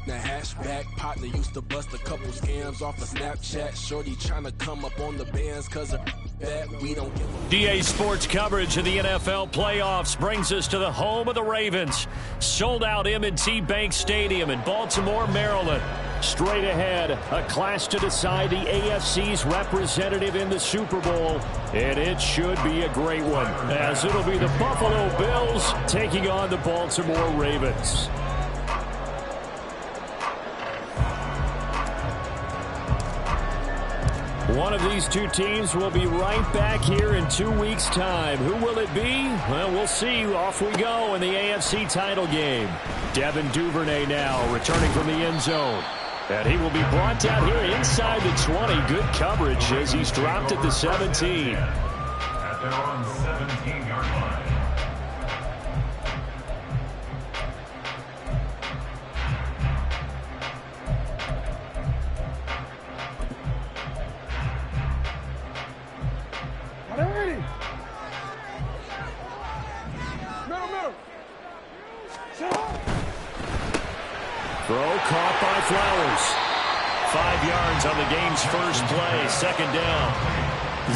The hatchback partner used to bust a couple scams off of Snapchat. Shorty tryna come up on the bands cause of that. We don't give a... DA Sports coverage of the NFL playoffs brings us to the home of the Ravens. Sold out M&T Bank Stadium in Baltimore, Maryland. Straight ahead, a clash to decide the AFC's representative in the Super Bowl. And it should be a great one, as it'll be the Buffalo Bills taking on the Baltimore Ravens. One of these two teams will be right back here in 2 weeks' time. Who will it be? Well, we'll see. Off we go in the AFC title game. Devin Duvernay now returning from the end zone. And he will be brought down here inside the 20. Good coverage as he's dropped at the 17. At their own 17-yard line. Throw caught by Flowers. 5 yards on the game's first play. Second down.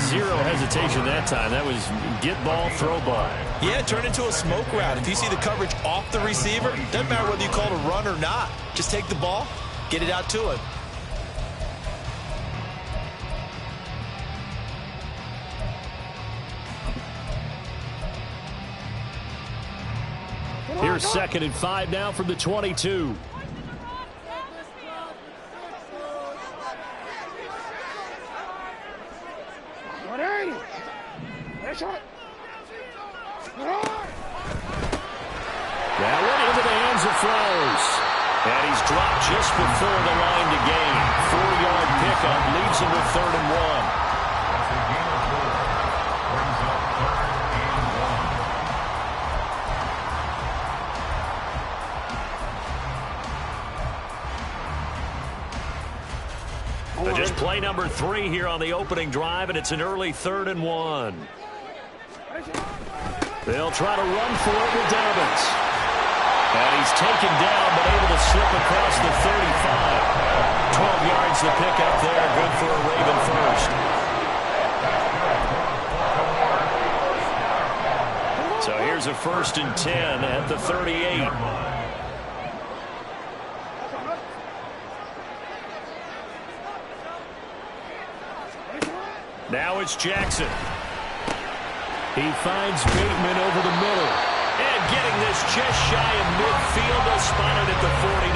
Zero hesitation that time. That was get ball, throw ball. Yeah, turn into a smoke route. If you see the coverage off the receiver, doesn't matter whether you call it a run or not. Just take the ball, get it out to him. Here's 2nd and 5 now from the 22. That went into the hands of Flowers. And he's dropped just before the line to gain. 4-yard pickup leaves him with 3rd and 1. Just play number 3 here on the opening drive, and it's an early 3rd and 1. They'll try to run for it with Dobbins. And he's taken down, but able to slip across the 35. 12 yards to pick up there. Good for a Raven first. So here's a 1st and 10 at the 38. Now it's Jackson. He finds Bateman over the middle. And getting this just shy of midfield. They'll spot it at the 49.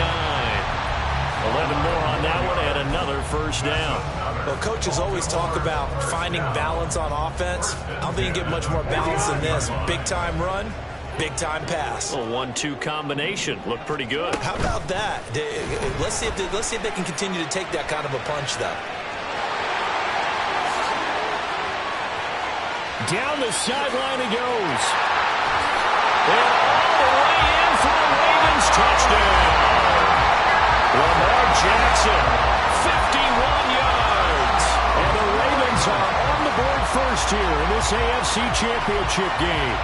11 more on that one and another first down. Well, coaches always talk about finding balance on offense. I don't think you get much more balance than this. Big-time run, big-time pass. A 1-2 combination. Looked pretty good. How about that? Let's see if they can continue to take that kind of a punch, though. Down the sideline he goes. And all the way in for the Ravens touchdown. Lamar Jackson, 51 yards. And the Ravens are on the board first here in this AFC Championship game.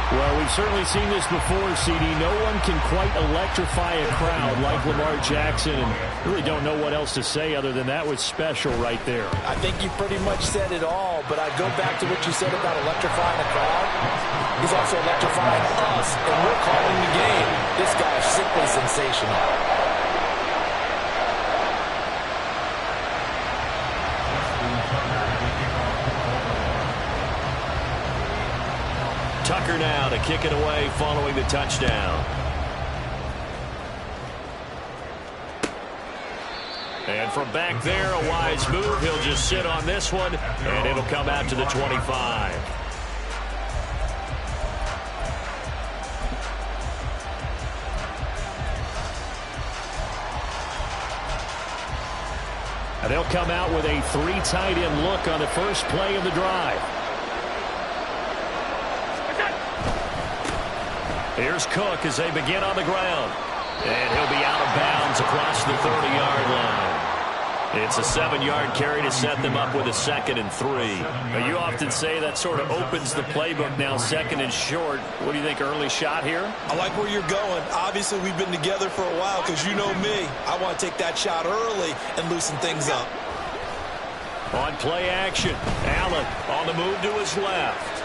Well, we've certainly seen this before, CD. No one can quite electrify a crowd like Lamar Jackson, and really don't know what else to say other than that was special right there. I think you pretty much said it all, but I go back to what you said about electrifying a crowd. He's also electrifying us, and we're calling the game. This guy is simply sensational. Tucker now to kick it away following the touchdown. And from back there, a wise move. He'll just sit on this one, and it'll come out to the 25. And they'll come out with a 3 tight end look on the first play of the drive. Here's Cook as they begin on the ground. And he'll be out of bounds across the 30-yard line. It's a 7-yard carry to set them up with a 2nd and 3. Now, you often say that sort of opens the playbook now, 2nd and short. What do you think, early shot here? I like where you're going. Obviously, we've been together for a while because you know me. I want to take that shot early and loosen things up. On play action, Allen on the move to his left.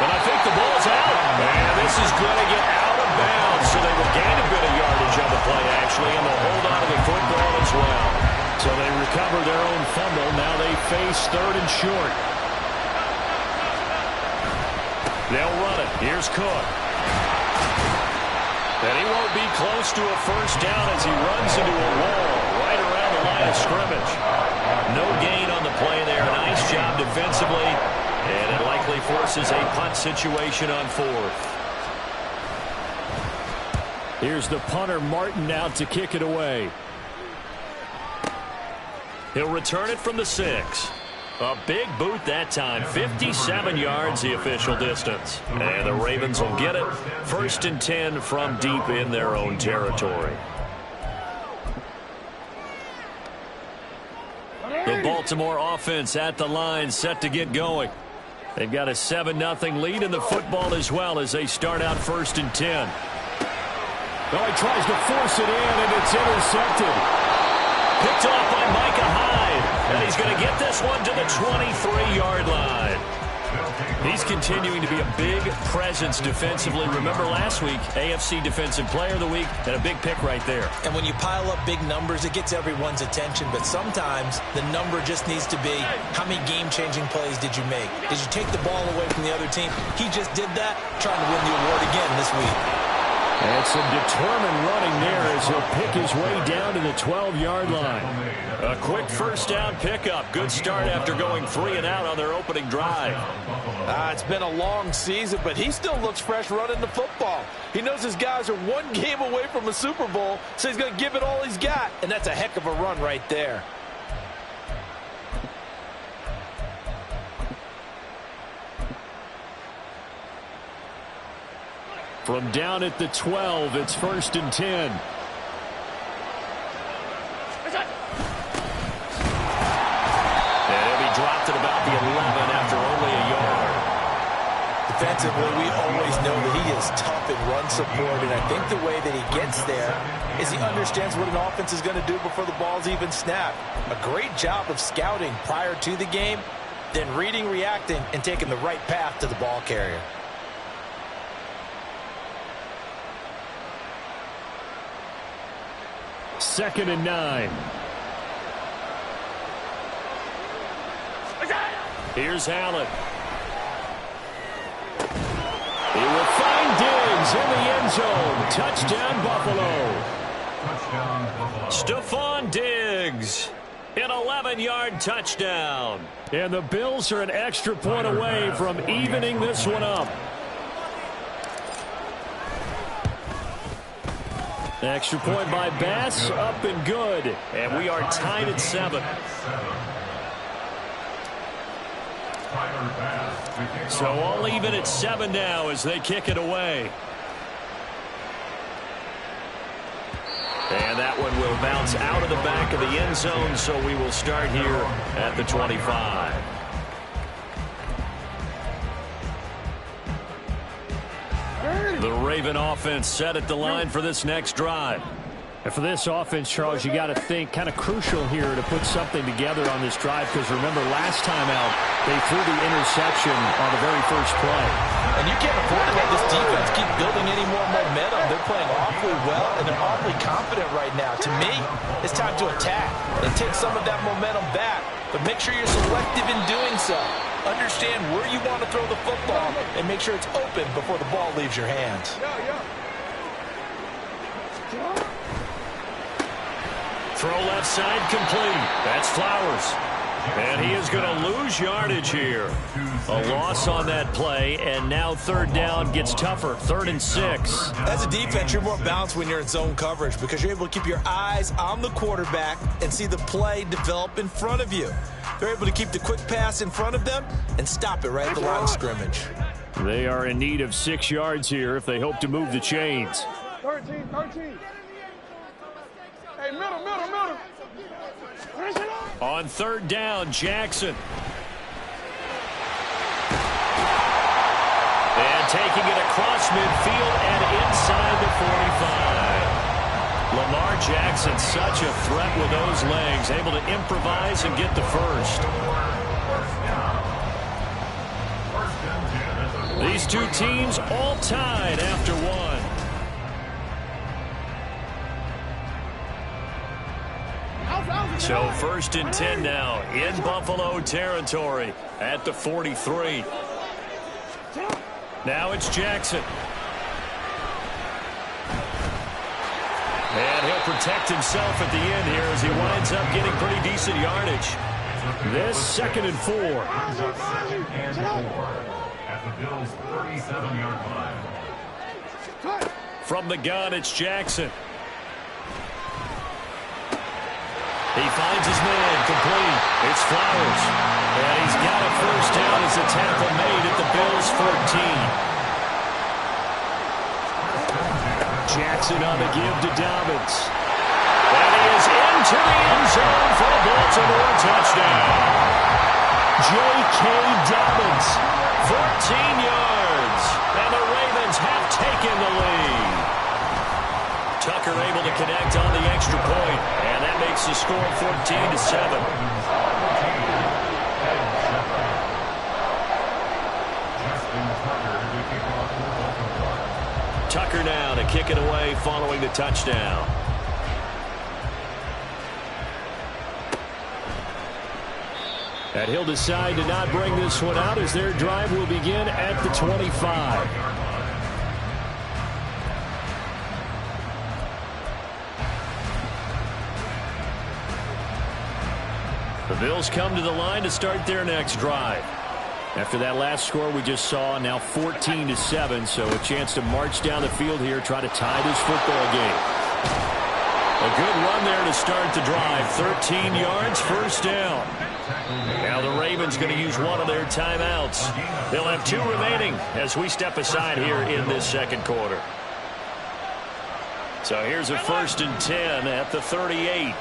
But I think the ball's out. And this is going to get out of bounds. So they will gain a bit of yardage on the play, actually, and they'll hold on to the football as well. So they recover their own fumble. Now they face 3rd and short. They'll run it. Here's Cook. And he won't be close to a first down as he runs into a wall right around the line of scrimmage. No gain on the play there. Nice job defensively. And it likely forces a punt situation on 4th. Here's the punter, Martin, out to kick it away. He'll return it from the 6. A big boot that time. 57 yards the official distance. And the Ravens will get it. 1st and 10 from deep in their own territory. The Baltimore offense at the line, set to get going. They've got a 7-0 lead in the football as well as they start out 1st and 10. Oh, he tries to force it in, and it's intercepted. Picked off by Micah Hyde. And he's going to get this one to the 23-yard line. He's continuing to be a big presence defensively. Remember last week, AFC Defensive Player of the Week, and a big pick right there. And when you pile up big numbers, it gets everyone's attention. But sometimes the number just needs to be, how many game-changing plays did you make? Did you take the ball away from the other team? He just did that, trying to win the award again this week. And some determined running there as he'll pick his way down to the 12-yard line. A quick first down pickup. Good start after going 3 and out on their opening drive. It's been a long season, but he still looks fresh running the football. He knows his guys are 1 game away from a Super Bowl, so he's going to give it all he's got. And that's a heck of a run right there. From down at the 12, it's 1st and 10. And he'll be dropped at about the 11 after only a yard. Defensively, we always know that he is tough in run support, and I think the way that he gets there is he understands what an offense is going to do before the ball's even snapped. A great job of scouting prior to the game, then reading, reacting, and taking the right path to the ball carrier. Second and 9. Here's Allen. He will find Diggs in the end zone. Touchdown, Buffalo. Stephon Diggs. An 11-yard touchdown. And the Bills are an extra point away from evening this one up. Extra point by Bass, up and good. And we are tied at 7. So all even at 7 now as they kick it away. And that one will bounce out of the back of the end zone, so we will start here at the 25. The Raven offense set at the line for this next drive. And for this offense, Charles, you got to think kind of crucial here to put something together on this drive, because remember last time out they threw the interception on the very first play. And you can't afford to let this defense keep building any more momentum. They're playing awfully well, and they're awfully confident right now. To me, it's time to attack and take some of that momentum back, but make sure you're selective in doing so. Understand where you want to throw the football and make sure it's open before the ball leaves your hands. Throw left side complete. That's Flowers. And he is going to lose yardage here. A loss on that play, and now third down gets tougher. 3rd and 6. As a defense, you're more balanced when you're in zone coverage because you're able to keep your eyes on the quarterback and see the play develop in front of you. They're able to keep the quick pass in front of them and stop it right at the line of scrimmage. They are in need of 6 yards here if they hope to move the chains. 13. Hey, On third down, Jackson. And taking it across midfield and inside the 45. Lamar Jackson, such a threat with those legs, able to improvise and get the first. These two teams all tied after one. So first and 10 now in Buffalo territory at the 43. Now it's Jackson. And he'll protect himself at the end here as he winds up getting pretty decent yardage. This 2nd and 4. Second and 4 at the Bills' 37-yard line. From the gun, it's Jackson. He finds his man, complete. It's Flowers. And he's got a first down as a tackle made at the Bills' 14. Jackson on the give to Dobbins. And he is into the end zone for a Baltimore touchdown. J.K. Dobbins, 14 yards. And the Ravens have taken the lead. Tucker able to connect on the extra point, and that makes the score 14-7. Tucker now to kick it away following the touchdown. And he'll decide to not bring this one out as their drive will begin at the 25. The Bills come to the line to start their next drive. After that last score we just saw, now 14-7, so a chance to march down the field here, try to tie this football game. A good run there to start the drive. 13 yards, first down. Now the Ravens going to use one of their timeouts. They'll have 2 remaining as we step aside here in this second quarter. So here's a 1st and 10 at the 38.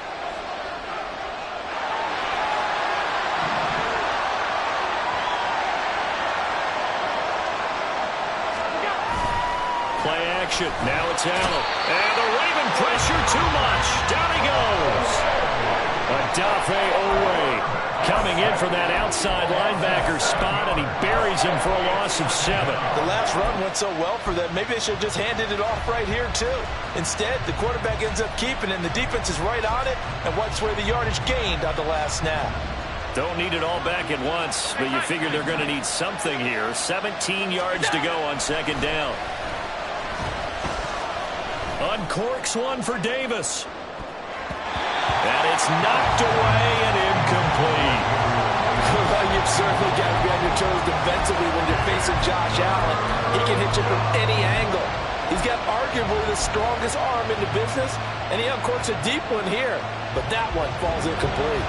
Play action. Now it's Allen. And the Raven pressure too much. Down he goes. Adafe Owe coming in from that outside linebacker spot, and he buries him for a loss of 7. The last run went so well for them. Maybe they should have just handed it off right here, too. Instead, the quarterback ends up keeping it, and the defense is right on it, and wipes away the yardage gained on the last snap. Don't need it all back at once, but you figure they're going to need something here. 17 yards to go on 2nd down. Uncorks one for Davis. And it's knocked away and incomplete. Well, you've certainly got to be on your toes defensively when you're facing Josh Allen. He can hit you from any angle. He's got arguably the strongest arm in the business, and he uncorks a deep one here. But that one falls incomplete.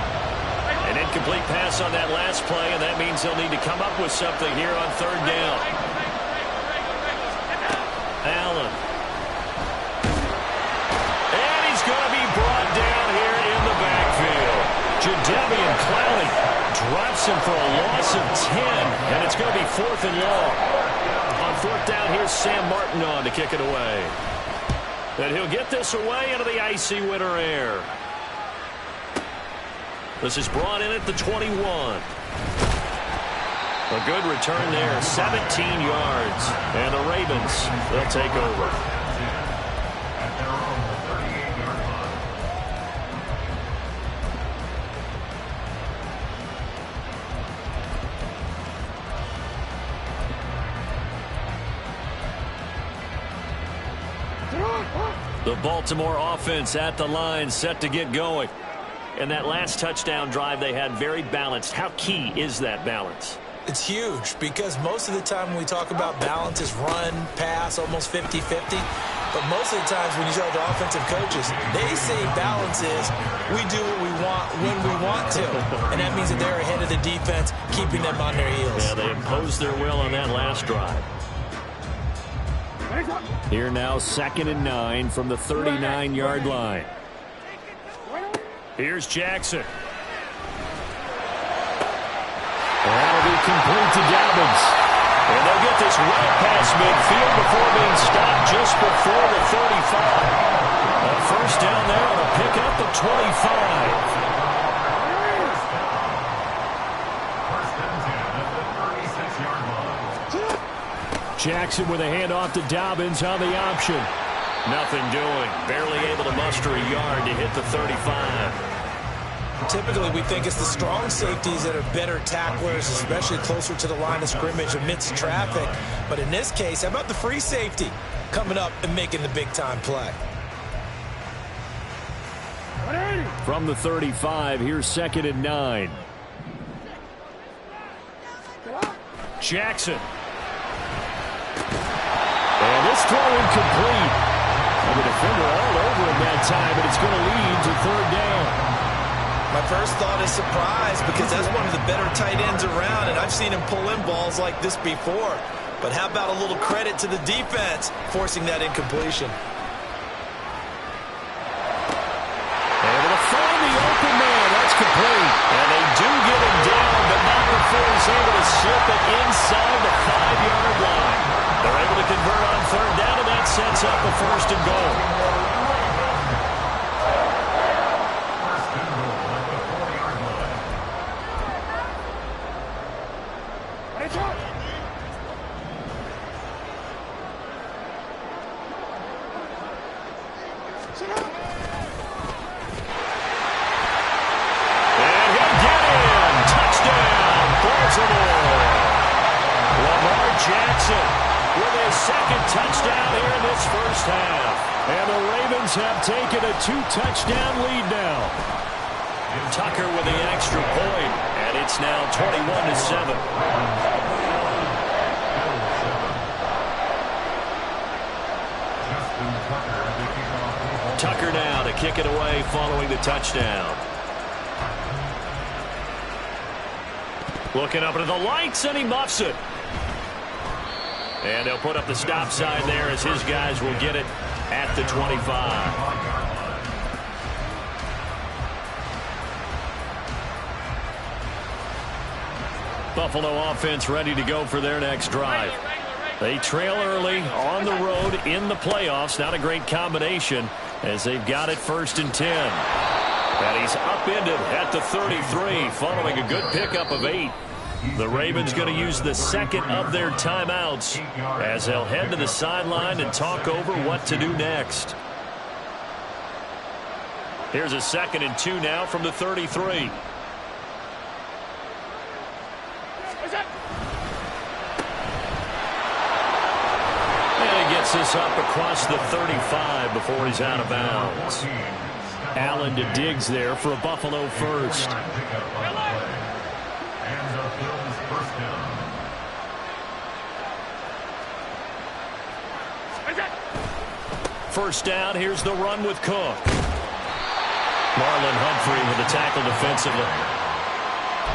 An incomplete pass on that last play, and that means they'll need to come up with something here on 3rd down. Allen. And he's going to be brought down here in the backfield. Jadeveon Clowney drops him for a loss of 10, and it's going to be 4th and long. On 4th down, here's Sam Martin on to kick it away. And he'll get this away into the icy winter air. This is brought in at the 21. A good return there, 17 yards. And the Ravens, they'll take over. The Baltimore offense at the line, set to get going. And that last touchdown drive they had very balanced. How key is that balance? It's huge because most of the time when we talk about balance is run, pass, almost 50-50. But most of the times when you talk to offensive coaches, they say balance is we do what we want when we want to. And that means that they're ahead of the defense, keeping them on their heels. Yeah, they imposed their will on that last drive. Here now, 2nd and 9 from the 39-yard line. Here's Jackson. That'll be complete to Dobbins. And they'll get this well past midfield before being stopped just before the 35. A first down there on a pickup at 25. Jackson with a handoff to Dobbins on the option. Nothing doing. Barely able to muster a yard to hit the 35. Typically, we think it's the strong safeties that are better tacklers, especially closer to the line of scrimmage amidst traffic. But in this case, how about the free safety coming up and making the big-time play? From the 35, here's 2nd and 9. Jackson. And this throw incomplete. And the defender all over him that time, but it's going to lead to 3rd down. My first thought is surprise, because that's one of the better tight ends around, and I've seen him pull in balls like this before. But how about a little credit to the defense forcing that incompletion? Able to find the open man. That's complete. And they do get him down, but not before he's able to slip it inside the 5-yard line. They're able to convert on 3rd down, and that sets up a 1st and goal. And he'll get in. Touchdown, Baltimore. Lamar Jackson with his 2nd touchdown here in this first half. And the Ravens have taken a 2-touchdown lead now. Tucker with the extra point, and it's now 21-7. Tucker now to kick it away following the touchdown. Looking up into the lights, and he muffs it. And they'll put up the stop sign there as his guys will get it at the 25. Buffalo offense ready to go for their next drive. They trail early on the road in the playoffs. Not a great combination as they've got it 1st and 10. And he's upended at the 33 following a good pickup of 8. The Ravens going to use the 2nd of their timeouts as they'll head to the sideline and talk over what to do next. Here's a 2nd and 2 now from the 33. And he gets this up across the 35 before he's out of bounds. Allen to Diggs there for a Buffalo first. First down, here's the run with Cook. Marlon Humphrey with the tackle defensively.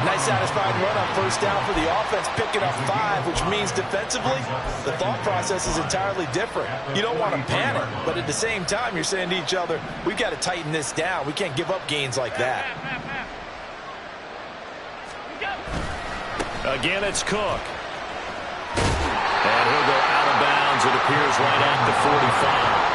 Nice satisfying run on first down for the offense, picking up 5, which means defensively, the thought process is entirely different. You don't want to panic, but at the same time, you're saying to each other, we've got to tighten this down. We can't give up gains like that. Again, it's Cook. And he'll go out of bounds, it appears, right at the 45.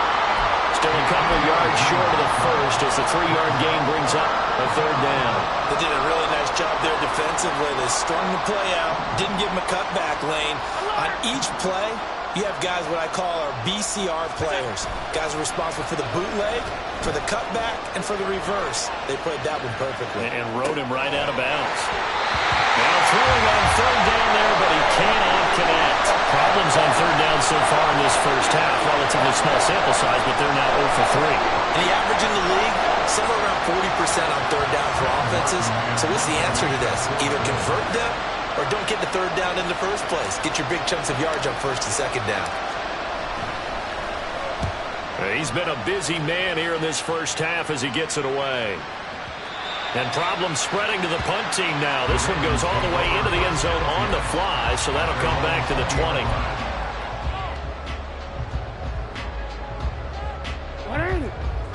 Still a couple yards short of the first as the 3-yard gain brings up a 3rd down. They did a really nice job there defensively. They strung the play out, didn't give him a cutback lane. On each play, you have guys what I call our BCR players. Guys are responsible for the bootleg, for the cutback, and for the reverse. They played that one perfectly. And rode him right out of bounds. Now throwing on 3rd down there, but he cannot connect. Problems on 3rd down so far in this first half. Relatively small sample size, but they're now 0 for 3. And the average in the league, somewhere around 40% on 3rd down for offenses. So what's the answer to this? Either convert them or don't get the 3rd down in the first place. Get your big chunks of yards on 1st and 2nd down. He's been a busy man here in this first half as he gets it away. And problems spreading to the punt team now. This one goes all the way into the end zone on the fly, so that'll come back to the 20.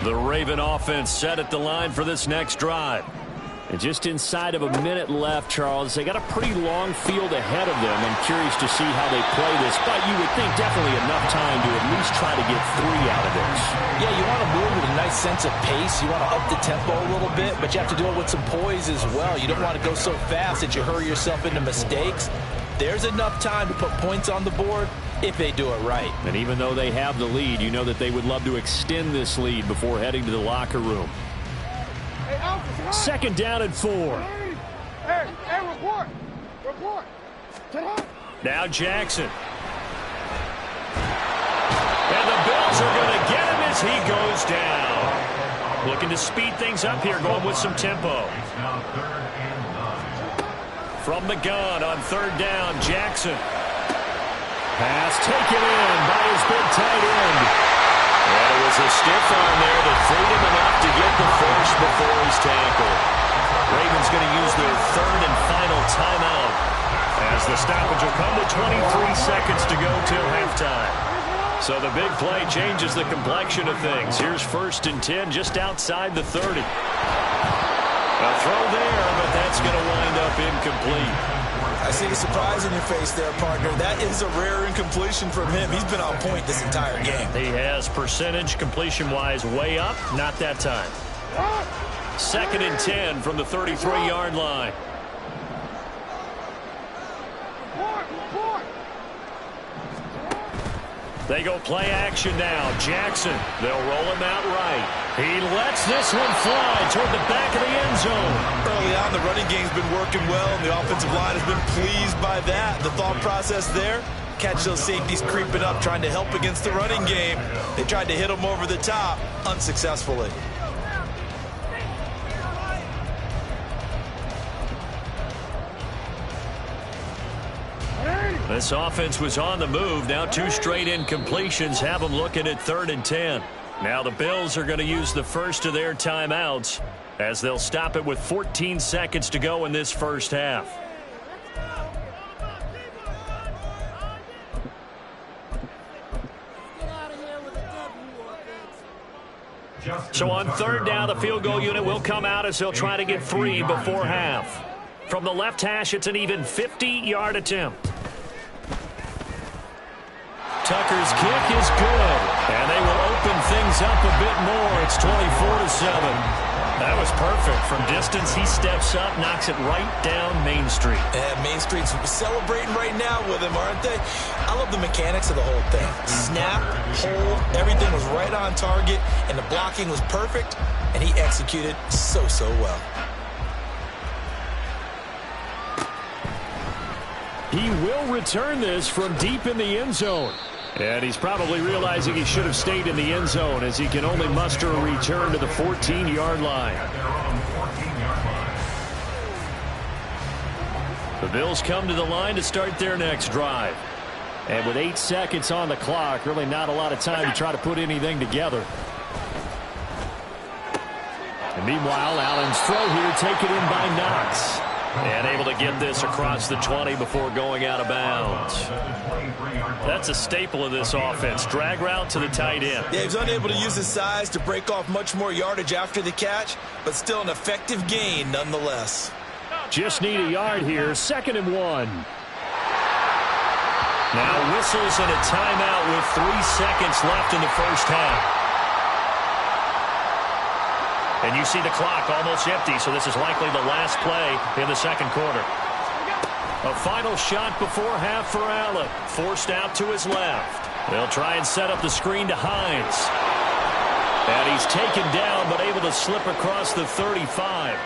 The Raven offense set at the line for this next drive. And just inside of a minute left, Charles, they got a pretty long field ahead of them. I'm curious to see how they play this, but you would think definitely enough time to at least try to get 3 out of this. Yeah, you want to move with a nice sense of pace. You want to up the tempo a little bit, but you have to do it with some poise as well. You don't want to go so fast that you hurry yourself into mistakes. There's enough time to put points on the board if they do it right. And even though they have the lead, you know that they would love to extend this lead before heading to the locker room. Second down and 4. Hey, report. Now Jackson. And the Bills are going to get him as he goes down. Looking to speed things up here, going with some tempo. From the gun on 3rd down, Jackson. Pass taken in by his big tight end. And it was a stiff arm there that freed him enough to get the first before he's tackled. Ravens going to use their 3rd and final timeout as the stoppage will come to 23 seconds to go till halftime. So the big play changes the complexion of things. Here's 1st and 10 just outside the 30. A throw there, but that's going to wind up incomplete. I see the surprise in your face there, partner. That is a rare incompletion from him. He's been on point this entire game. He has percentage completion-wise way up. Not that time. 2nd and 10 from the 33-yard line. They go play action now. Jackson, they'll roll him out right. He lets this one fly toward the back of the end zone. Early on, the running game's been working well, and the offensive line has been pleased by that. The thought process there, catch those safeties creeping up, trying to help against the running game. They tried to hit him over the top, unsuccessfully. This offense was on the move. Now 2 straight incompletions have them looking at 3rd and 10. Now the Bills are going to use the first of their timeouts as they'll stop it with 14 seconds to go in this first half. So on 3rd down, the field goal unit will come out as they'll try to get 3 before half. From the left hash, it's an even 50-yard attempt. Tucker's kick is good, and they will open things up a bit more. It's 24-7. That was perfect. From distance, he steps up, knocks it right down Main Street. And Main Street's celebrating right now with him, aren't they? I love the mechanics of the whole thing. Snap, hold, everything was right on target, and the blocking was perfect, and he executed so well. He will return this from deep in the end zone. And he's probably realizing he should have stayed in the end zone as he can only muster a return to the 14-yard line. The Bills come to the line to start their next drive. And with 8 seconds on the clock, really not a lot of time to try to put anything together. And meanwhile, Allen's throw here taken in by Knox. And able to get this across the 20 before going out of bounds. That's a staple of this offense. Drag route to the tight end. Yeah, he's unable to use his size to break off much more yardage after the catch, but still an effective gain nonetheless. Just need a yard here. 2nd and 1. Now whistles and a timeout with 3 seconds left in the first half. And you see the clock almost empty, so this is likely the last play in the second quarter. A final shot before half for Allen. Forced out to his left. They'll try and set up the screen to Hines. And he's taken down, but able to slip across the 35.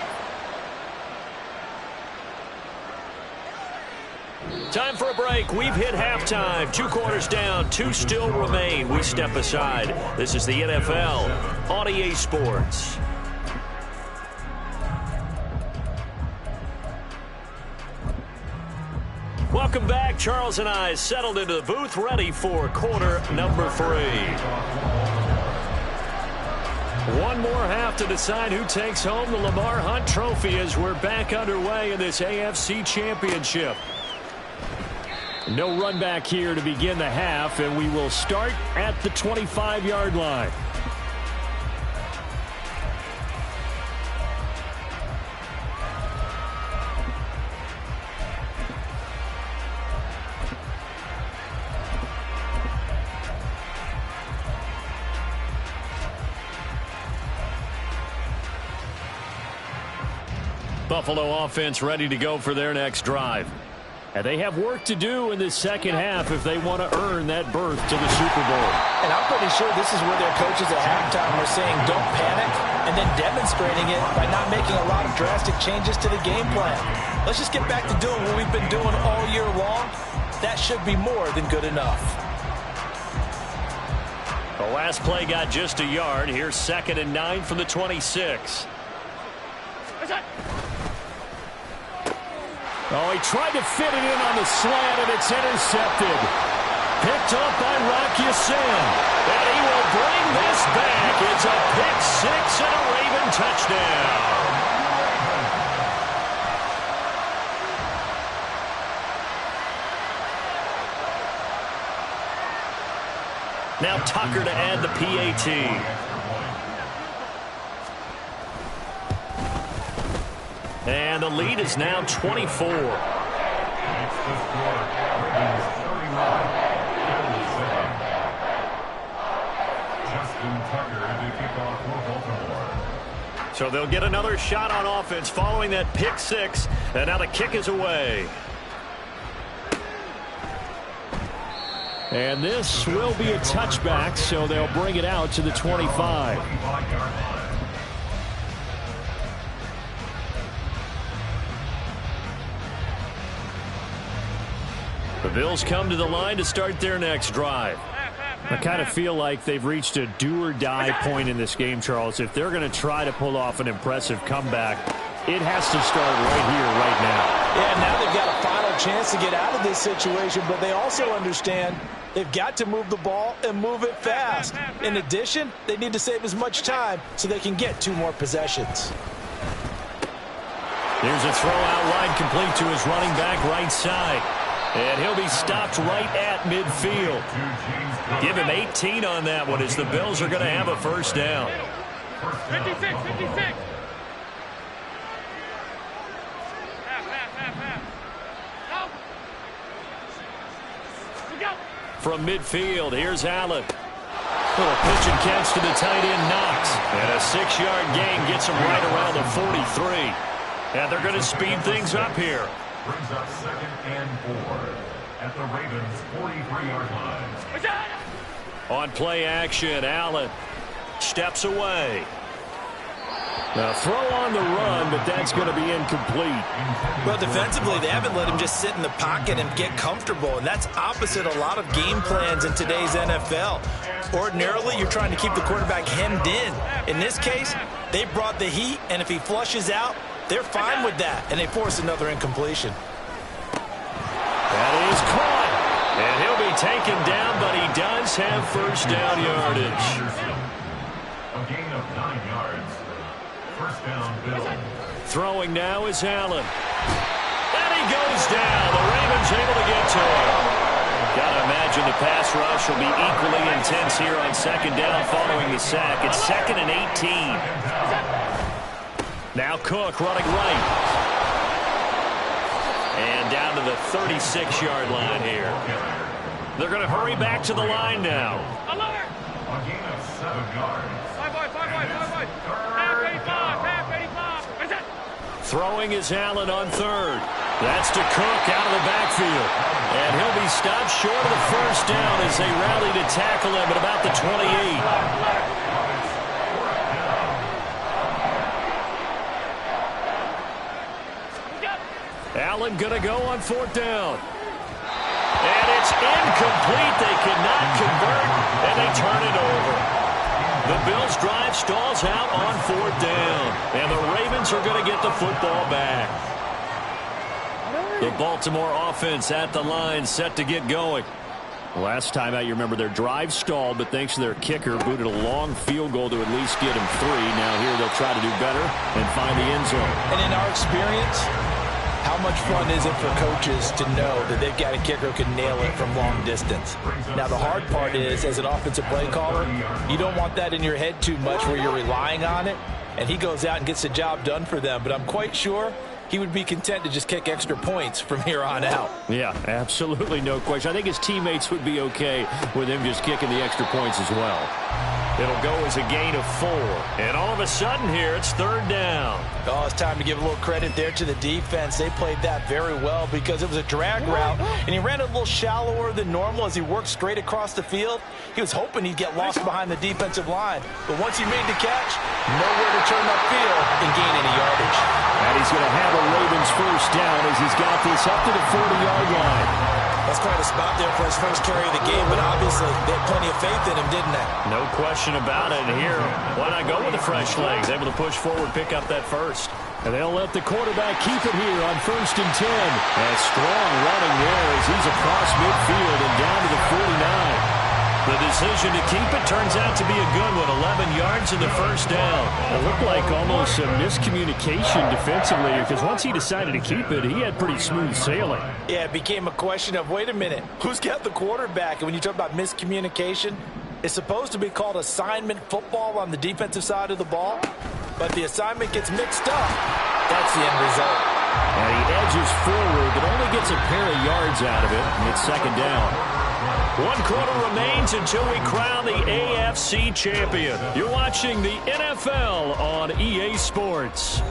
Time for a break. We've hit halftime. 2 quarters down. 2 still remain. We step aside. This is the NFL on EA Sports. Welcome back. Charles and I settled into the booth, ready for quarter number 3. One more half to decide who takes home the Lamar Hunt Trophy as we're back underway in this AFC Championship. No run back here to begin the half, and we will start at the 25-yard line. Buffalo offense ready to go for their next drive. And they have work to do in this second half if they want to earn that berth to the Super Bowl. And I'm pretty sure this is where their coaches at halftime were saying don't panic, and then demonstrating it by not making a lot of drastic changes to the game plan. Let's just get back to doing what we've been doing all year long. That should be more than good enough. The last play got just a yard. Here's 2nd and 9 from the 26. Oh, he tried to fit it in on the slant, and it's intercepted. Picked up by Rocky Sin. And he will bring this back. It's a pick six and a Raven touchdown. Now Tucker to add the PAT. And the lead is now 24. So they'll get another shot on offense following that pick six. And now the kick is away. And this will be a touchback, so they'll bring it out to the 25. The Bills come to the line to start their next drive. I kind of feel like they've reached a do-or-die point in this game, Charles. If they're going to try to pull off an impressive comeback, it has to start right here, right now. Yeah, now they've got a final chance to get out of this situation, but they also understand they've got to move the ball and move it fast. In addition, they need to save as much time so they can get 2 more possessions. Here's a throw out wide complete to his running back right side. And he'll be stopped right at midfield. Give him 18 on that one as the Bills are going to have a first down. 56, 56. From midfield, here's Allen. Little pitch and catch to the tight end, Knox. And a 6-yard gain gets him right around the 43. And they're going to speed things up here. Brings up 2nd and 4 at the Ravens' 43-yard line. On play action, Allen steps away. Now throw on the run, but that's going to be incomplete. Well, defensively, they haven't let him just sit in the pocket and get comfortable, and that's opposite a lot of game plans in today's NFL. Ordinarily, you're trying to keep the quarterback hemmed in. In this case, they brought the heat, and if he flushes out, they're fine with that, and they force another incompletion. That is caught. And he'll be taken down, but he does have first down yardage. A gain of 9 yards. First down, Bill. Throwing now is Allen. And he goes down. The Ravens able to get to him. Got to imagine the pass rush will be equally intense here on 2nd down following the sack. It's 2nd and 18. Now Cook running right. And down to the 36-yard line here. They're going to hurry back to the line now. A gain of 7 yards. Half 85. Throwing is Allen on 3rd. That's to Cook out of the backfield. And he'll be stopped short of the first down as they rally to tackle him at about the 28. Allen going to go on 4th down. And it's incomplete. They cannot convert, and they turn it over. The Bills' drive stalls out on 4th down. And the Ravens are going to get the football back. The Baltimore offense at the line, set to get going. Last time out, you remember their drive stalled, but thanks to their kicker, booted a long field goal to at least get him 3. Now here they'll try to do better and find the end zone. And in our experience, how much fun is it for coaches to know that they've got a kicker who can nail it from long distance? Now, the hard part is, as an offensive play caller, you don't want that in your head too much where you're relying on it, and he goes out and gets the job done for them. But I'm quite sure he would be content to just kick extra points from here on out. Yeah, absolutely no question. I think his teammates would be okay with him just kicking the extra points as well. It'll go as a gain of 4. And all of a sudden here, it's 3rd down. Oh, it's time to give a little credit there to the defense. They played that very well because it was a drag route, and he ran a little shallower than normal as he worked straight across the field. He was hoping he'd get lost behind the defensive line, but once he made the catch, nowhere to turn upfield and gain any yardage. And he's going to have a Ravens 1st down as he's got this up to the 40-yard line. That's quite a spot there for his first carry of the game, but obviously they had plenty of faith in him, didn't they? No question about it. And here, why not go with the fresh legs? Able to push forward, pick up that 1st. And they'll let the quarterback keep it here on 1st and 10. And strong running there as he's across midfield and down to the 49. The decision to keep it turns out to be a good one. 11 yards in the 1st down. It looked like almost some miscommunication defensively because once he decided to keep it, he had pretty smooth sailing. Yeah, it became a question of, wait a minute, who's got the quarterback? And when you talk about miscommunication, it's supposed to be called assignment football on the defensive side of the ball, but the assignment gets mixed up. That's the end result. And he edges forward, but only gets a pair of yards out of it, and it's 2nd down. 1 quarter remains until we crown the AFC champion. You're watching the NFL on EA Sports.